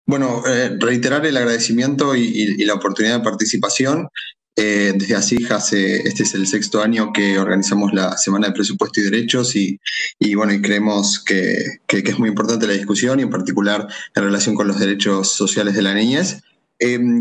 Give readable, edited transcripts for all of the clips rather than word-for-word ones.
Bueno, reiterar el agradecimiento y la oportunidad de participación. Desde ASIJ este es el sexto año que organizamos la Semana de Presupuesto y Derechos bueno, y creemos que es muy importante la discusión y en particular en relación con los derechos sociales de la niñez.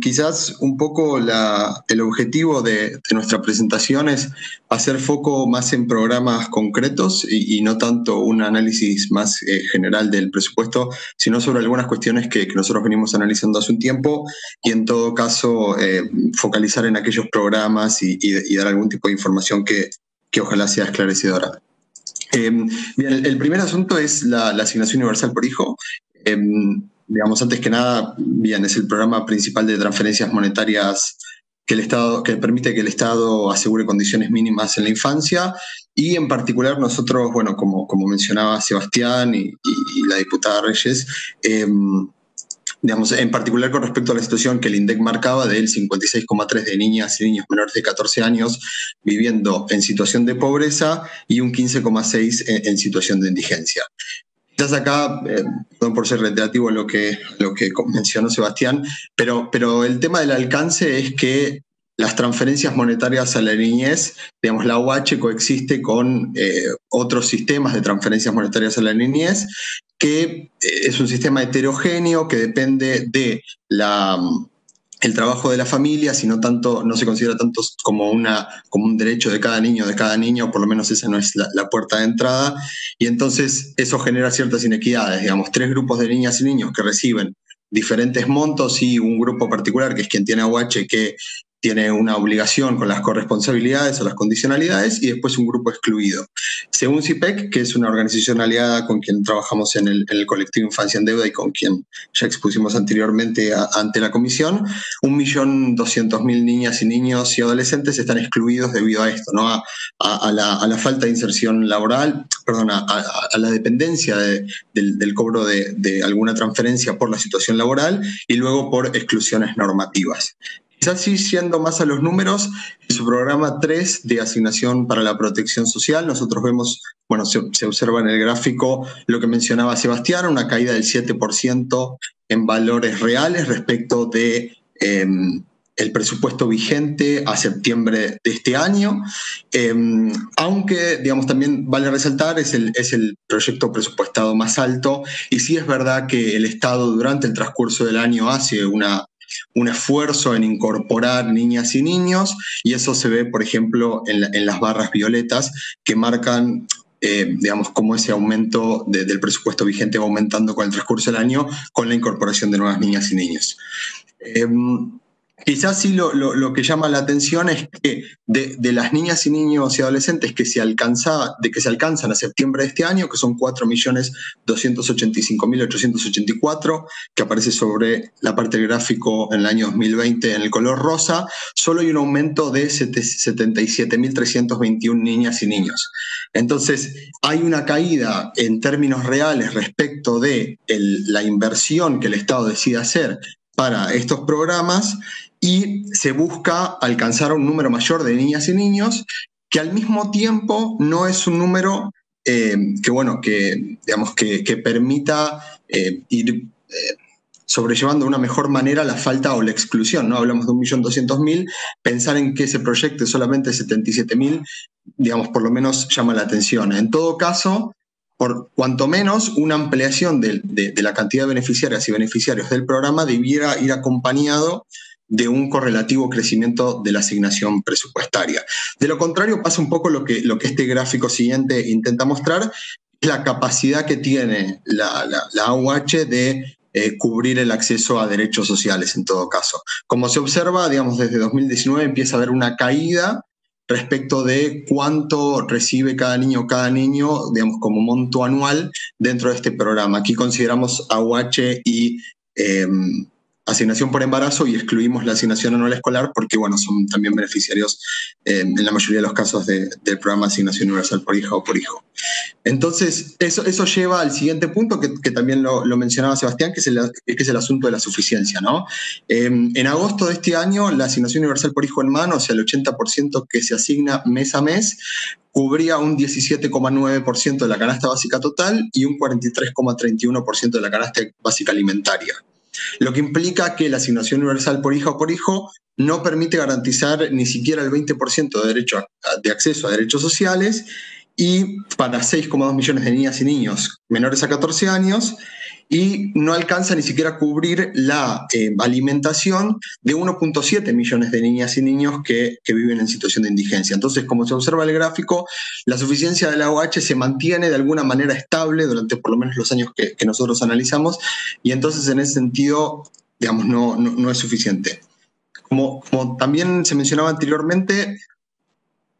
Quizás un poco el objetivo de nuestra presentación es hacer foco más en programas concretos y no tanto un análisis más general del presupuesto, sino sobre algunas cuestiones que nosotros venimos analizando hace un tiempo y en todo caso focalizar en aquellos programas y dar algún tipo de información que ojalá sea esclarecedora. Bien, el primer asunto es la asignación universal por hijo. Digamos, antes que nada, bien, es el programa principal de transferencias monetarias que permite que el Estado asegure condiciones mínimas en la infancia y en particular nosotros, bueno, como mencionaba Sebastián y la diputada Reyes, digamos, en particular con respecto a la situación que el INDEC marcaba del 56,3% de niñas y niños menores de 14 años viviendo en situación de pobreza y un 15,6% en situación de indigencia. Quizás acá, perdón por ser reiterativo a lo que mencionó Sebastián, pero el tema del alcance es que las transferencias monetarias a la niñez, digamos, la UH coexiste con otros sistemas de transferencias monetarias a la niñez, que es un sistema heterogéneo que depende de el trabajo de la familia, sino no se considera tanto como un derecho de cada niño, o por lo menos esa no es la puerta de entrada, y entonces eso genera ciertas inequidades, digamos, 3 grupos de niñas y niños que reciben diferentes montos y un grupo particular, que es quien tiene AUH, que tiene una obligación con las corresponsabilidades o las condicionalidades, y después un grupo excluido. Según CIPEC, que es una organización aliada con quien trabajamos en el colectivo Infancia en Deuda y con quien ya expusimos anteriormente ante la comisión, 1.200.000 niñas y niños y adolescentes están excluidos debido a esto, ¿no? a la falta de inserción laboral, perdón, a la dependencia del cobro de alguna transferencia por la situación laboral y luego por exclusiones normativas. Quizás sí, siendo más a los números, en su programa 3 de asignación para la protección social, nosotros vemos, bueno, se observa en el gráfico lo que mencionaba Sebastián, una caída del 7% en valores reales respecto de el presupuesto vigente a septiembre de este año, aunque, digamos, también vale resaltar, es el proyecto presupuestado más alto, y sí es verdad que el Estado durante el transcurso del año hace un esfuerzo en incorporar niñas y niños, y eso se ve, por ejemplo, en las barras violetas que marcan, digamos, cómo ese aumento del presupuesto vigente va aumentando con el transcurso del año con la incorporación de nuevas niñas y niños. Quizás sí lo que llama la atención es que de las niñas y niños y adolescentes que se alcanzan a septiembre de este año, que son 4.285.884, que aparece sobre la parte del gráfico en el año 2020 en el color rosa, solo hay un aumento de 77.321 niñas y niños. Entonces, hay una caída en términos reales respecto de la inversión que el Estado decide hacer para estos programas, y se busca alcanzar un número mayor de niñas y niños, que al mismo tiempo no es un número que permita ir sobrellevando de una mejor manera la falta o la exclusión, ¿no? Hablamos de 1.200.000, pensar en que se proyecte solamente 77.000, digamos, por lo menos llama la atención. En todo caso, por cuanto menos, una ampliación de la cantidad de beneficiarias y beneficiarios del programa debiera ir acompañado de un correlativo crecimiento de la asignación presupuestaria. De lo contrario, pasa un poco lo que este gráfico siguiente intenta mostrar, la capacidad que tiene la AUH de cubrir el acceso a derechos sociales en todo caso. Como se observa, digamos, desde 2019 empieza a haber una caída respecto de cuánto recibe cada niño, digamos, como monto anual dentro de este programa. Aquí consideramos AUH y asignación por embarazo y excluimos la asignación anual escolar porque, bueno, son también beneficiarios en la mayoría de los casos del programa de asignación universal por hija o por hijo. Entonces, eso lleva al siguiente punto que también lo mencionaba Sebastián, que es el asunto de la suficiencia, ¿no? En agosto de este año, la asignación universal por hijo en mano, o sea, el 80% que se asigna mes a mes, cubría un 17,9% de la canasta básica total y un 43,31% de la canasta básica alimentaria. lo que implica que la asignación universal por hija o por hijo no permite garantizar ni siquiera el 20% de derecho de acceso a derechos sociales, y para 6,2 millones de niñas y niños menores a 14 años, y no alcanza ni siquiera a cubrir la alimentación de 1,7 millones de niñas y niños que viven en situación de indigencia. Entonces, como se observa en el gráfico, la suficiencia de la OH se mantiene de alguna manera estable durante por lo menos los años que nosotros analizamos, y entonces en ese sentido, digamos, no es suficiente. Como también se mencionaba anteriormente,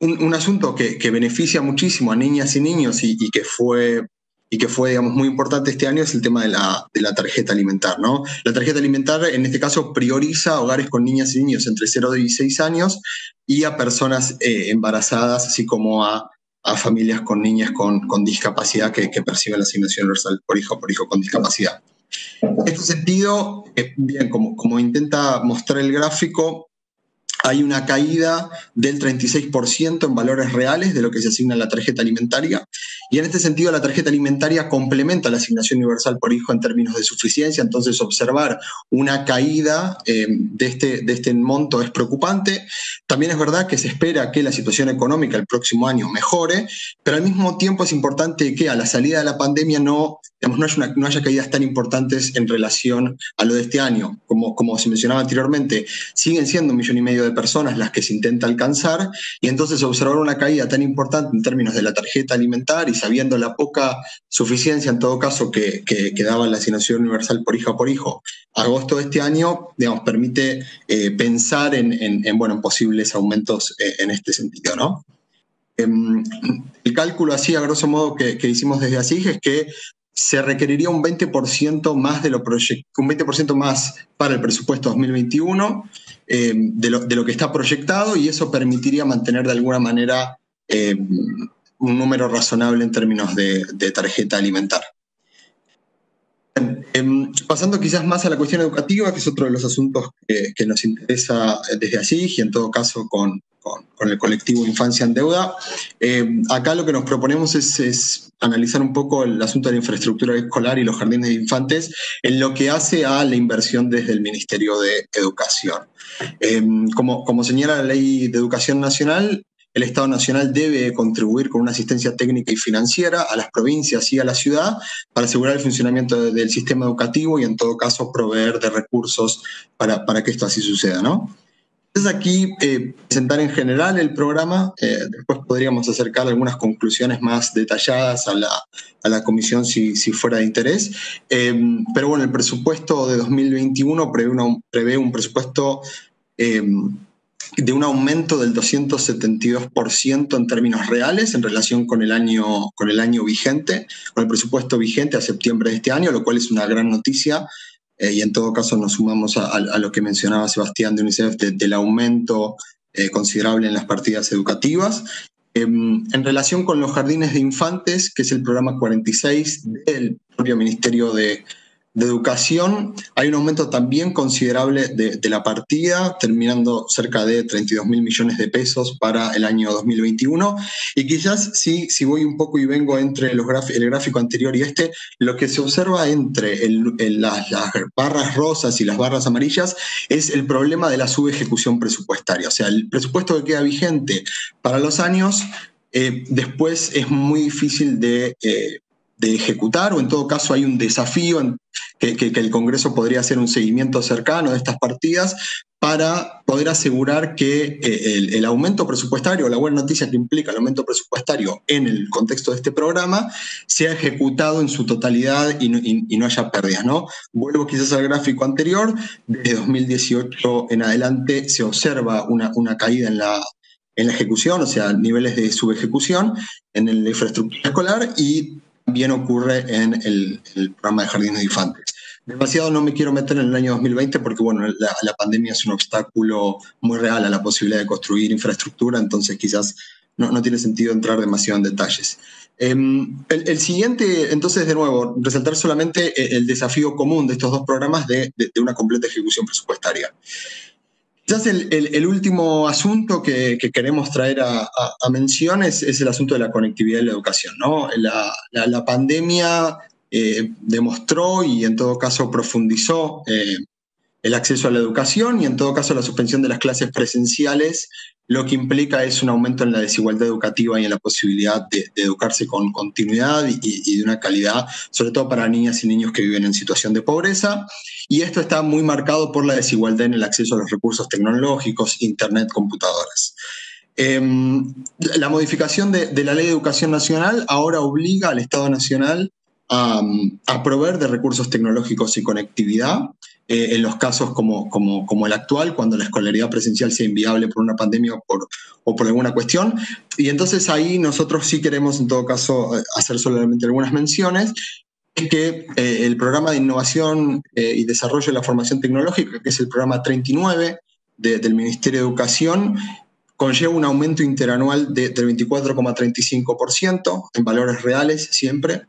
un asunto que beneficia muchísimo a niñas y niños y que fue, digamos, muy importante este año es el tema de la tarjeta alimentar, ¿no? La tarjeta alimentar, en este caso, prioriza a hogares con niñas y niños entre 0 y 6 años y a personas embarazadas, así como a familias con niñas con discapacidad que perciben la asignación universal por hijo con discapacidad. En este sentido, bien, como intenta mostrar el gráfico, hay una caída del 36% en valores reales de lo que se asigna a la tarjeta alimentaria, y en este sentido la tarjeta alimentaria complementa la asignación universal por hijo en términos de suficiencia. Entonces, observar una caída de este monto es preocupante. También es verdad que se espera que la situación económica el próximo año mejore, pero al mismo tiempo es importante que a la salida de la pandemia no haya caídas tan importantes en relación a lo de este año. Como se mencionaba anteriormente, siguen siendo 1,5 millones de personas las que se intenta alcanzar, y entonces observar una caída tan importante en términos de la tarjeta alimentar, y sabiendo la poca suficiencia en todo caso que daba la asignación universal por hija o por hijo agosto de este año, digamos, permite pensar en posibles aumentos en este sentido, ¿no? El cálculo así, a grosso modo, que hicimos desde ASIG es que se requeriría un 20% más un 20% más para el presupuesto 2021 de lo que está proyectado, y eso permitiría mantener de alguna manera un número razonable en términos de tarjeta alimentar. Pasando quizás más a la cuestión educativa, que es otro de los asuntos que nos interesa desde ASIG y en todo caso con el colectivo Infancia en Deuda. Acá lo que nos proponemos es analizar un poco el asunto de la infraestructura escolar y los jardines de infantes en lo que hace a la inversión desde el Ministerio de Educación. Como señala la Ley de Educación Nacional, el Estado Nacional debe contribuir con una asistencia técnica y financiera a las provincias y a la ciudad para asegurar el funcionamiento del sistema educativo y, en todo caso, proveer de recursos para que esto así suceda, ¿no? Entonces, aquí presentar en general el programa, después podríamos acercar algunas conclusiones más detalladas a la comisión si fuera de interés. Pero bueno, el presupuesto de 2021 prevé un presupuesto de un aumento del 272% en términos reales en relación con el año vigente, con el presupuesto vigente a septiembre de este año, lo cual es una gran noticia. Y en todo caso nos sumamos a lo que mencionaba Sebastián de UNICEF del aumento considerable en las partidas educativas. En relación con los jardines de infantes, que es el programa 46 del propio Ministerio de Educación, hay un aumento también considerable de la partida, terminando cerca de 32.000 millones de pesos para el año 2021. Y quizás si voy un poco y vengo entre el gráfico anterior y este, lo que se observa entre las barras rosas y las barras amarillas es el problema de la subejecución presupuestaria. O sea, el presupuesto que queda vigente para los años, después es muy difícil de ejecutar, o en todo caso hay un desafío que el Congreso podría hacer un seguimiento cercano de estas partidas para poder asegurar que el aumento presupuestario, la buena noticia que implica el aumento presupuestario en el contexto de este programa, sea ejecutado en su totalidad y no haya pérdidas, ¿no? Vuelvo quizás al gráfico anterior. Desde 2018 en adelante se observa una caída en la ejecución, o sea, niveles de subejecución en la infraestructura escolar, y también ocurre en el programa de jardines de infantes. Demasiado no me quiero meter en el año 2020 porque, bueno, la pandemia es un obstáculo muy real a la posibilidad de construir infraestructura, entonces quizás no tiene sentido entrar demasiado en detalles. El siguiente, entonces, de nuevo, resaltar solamente el desafío común de estos dos programas de una completa ejecución presupuestaria. Quizás el último asunto que queremos traer a mención es el asunto de la conectividad y la educación, ¿no? La pandemia demostró y en todo caso profundizó el acceso a la educación y en todo caso la suspensión de las clases presenciales, lo que implica es un aumento en la desigualdad educativa y en la posibilidad de educarse con continuidad y de una calidad, sobre todo para niñas y niños que viven en situación de pobreza. Y esto está muy marcado por la desigualdad en el acceso a los recursos tecnológicos, internet, computadoras. La modificación de la Ley de Educación Nacional ahora obliga al Estado Nacional a proveer de recursos tecnológicos y conectividad en los casos como el actual, cuando la escolaridad presencial sea inviable por una pandemia o por alguna cuestión. Y entonces ahí nosotros sí queremos en todo caso hacer solamente algunas menciones, que el programa de innovación y desarrollo de la formación tecnológica, que es el programa 39 del Ministerio de Educación, conlleva un aumento interanual del 24,35% en valores reales siempre.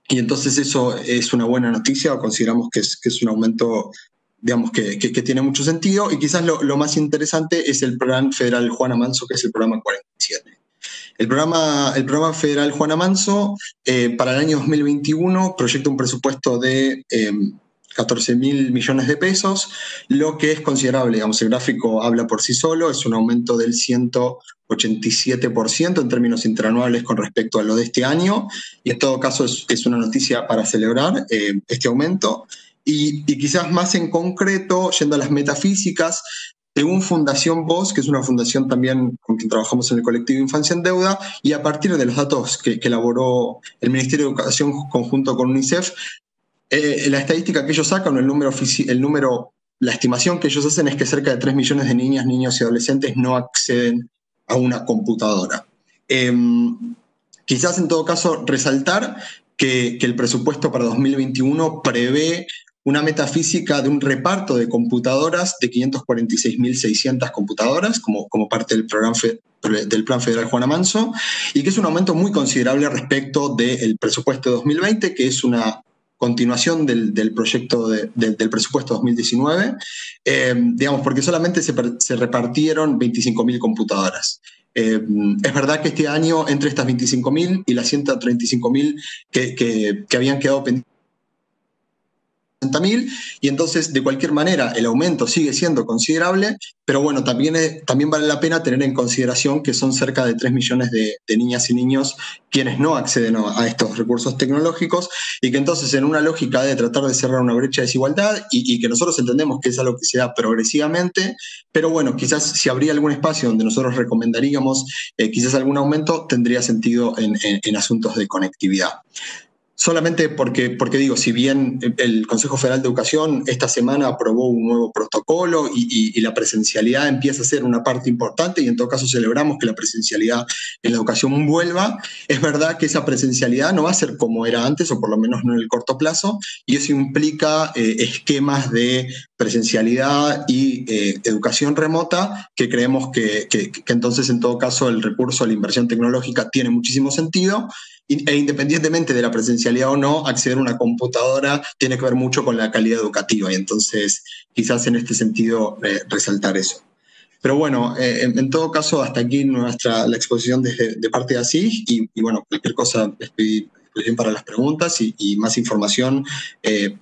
Y entonces eso es una buena noticia, o consideramos que es un aumento, digamos, que tiene mucho sentido. Y quizás lo más interesante es el Plan Federal Juana Manso, que es el programa 47. El programa federal Juana Manso para el año 2021 proyecta un presupuesto de 14.000 millones de pesos, lo que es considerable, digamos, el gráfico habla por sí solo, es un aumento del 187% en términos interanuales con respecto a lo de este año, y en todo caso es una noticia para celebrar este aumento. Y quizás más en concreto, yendo a las metafísicas, según Fundación Voz, que es una fundación también con quien trabajamos en el colectivo Infancia en Deuda, y a partir de los datos que elaboró el Ministerio de Educación conjunto con UNICEF, la estadística que ellos sacan, la estimación que ellos hacen es que cerca de 3 millones de niñas, niños y adolescentes no acceden a una computadora. Quizás en todo caso resaltar que el presupuesto para 2021 prevé una metafísica de un reparto de computadoras de 546.600 computadoras como parte del Plan Federal Juana Manso, y que es un aumento muy considerable respecto del presupuesto de 2020, que es una continuación del proyecto del presupuesto 2019, digamos, porque solamente se repartieron 25.000 computadoras. Es verdad que este año, entre estas 25.000 y las 135.000 que habían quedado pendientes, y entonces de cualquier manera el aumento sigue siendo considerable, pero bueno, también vale la pena tener en consideración que son cerca de 3 millones de niñas y niños quienes no acceden a estos recursos tecnológicos, y que entonces en una lógica de tratar de cerrar una brecha de desigualdad, y que nosotros entendemos que es algo que se da progresivamente, pero bueno, quizás si habría algún espacio donde nosotros recomendaríamos quizás algún aumento, tendría sentido en asuntos de conectividad. Solamente porque digo, si bien el Consejo Federal de Educación esta semana aprobó un nuevo protocolo y la presencialidad empieza a ser una parte importante, y en todo caso celebramos que la presencialidad en la educación vuelva, es verdad que esa presencialidad no va a ser como era antes, o por lo menos no en el corto plazo, y eso implica esquemas de presencialidad y educación remota, que creemos que entonces en todo caso el recurso a la inversión tecnológica tiene muchísimo sentido, e independientemente de la presencialidad o no, acceder a una computadora tiene que ver mucho con la calidad educativa, y entonces quizás en este sentido resaltar eso. Pero bueno, en todo caso, hasta aquí la exposición de parte de ASIG, y bueno, cualquier cosa les pedí para las preguntas y más información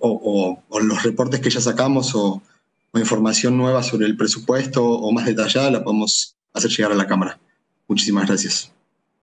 o los reportes que ya sacamos o información nueva sobre el presupuesto o más detallada la podemos hacer llegar a la Cámara. Muchísimas gracias.